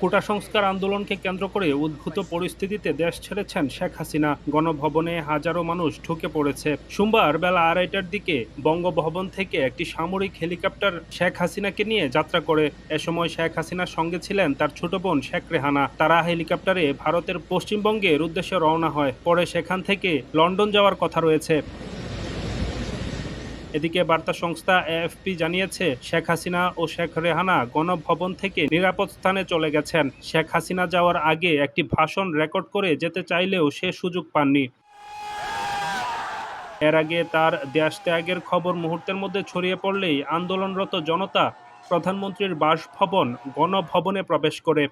কোটা সংস্কার আন্দোলনকে কেন্দ্র করে উদ্ভূত পরিস্থিতিতে দেশ ছেড়েছেন শেখ হাসিনা। গণভবনে হাজারো মানুষ ঢুকে পড়েছে। সোমবার বেলা 2:30টার দিকে বঙ্গভবন থেকে একটি সামরিক হেলিকপ্টার শেখ হাসিনাকে নিয়ে যাত্রা করে। এ সময় শেখ হাসিনার সঙ্গে ছিলেন তার ছোট বোন শেখ রেহানা। তারা হেলিকপ্টারে ভারতের পশ্চিমবঙ্গের উদ্দেশ্যে রওনা হয়। পরে সেখান থেকে লন্ডন যাওয়ার কথা রয়েছে। এদিকে বার্তা সংস্থা এএফপি জানিয়েছে, শেখ হাসিনা ও শেখ রেহানা গণভবন থেকে নিরাপদ স্থানে চলে গেছেন। শেখ হাসিনা যাওয়ার আগে একটি ভাষণ রেকর্ড করে যেতে চাইলেও সে সুযোগ পাননি। এর আগে তার দেশ ত্যাগের খবর মুহূর্তের মধ্যে ছড়িয়ে পড়লেই আন্দোলনরত জনতা প্রধানমন্ত্রীর বাসভবন গণভবনে প্রবেশ করে।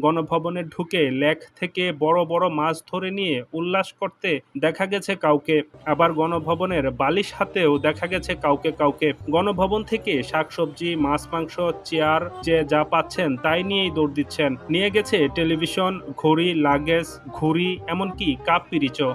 গণভবনে ঢুকে লেক থেকে বড় বড় মাছ ধরে নিয়ে উল্লাস করতে দেখা গেছে কাউকে, আবার গণভবনের বালিশ হাতেও দেখা গেছে কাউকে কাউকে। গণভবন থেকে শাকসবজি, মাছ, মাংস, চেয়ার যে যা পাচ্ছেন তাই নিয়েই দৌড় দিচ্ছেন। নিয়ে গেছে টেলিভিশন, ঘড়ি, লাগেজ, ঘুড়ি, এমনকি কাপ পিরিচও।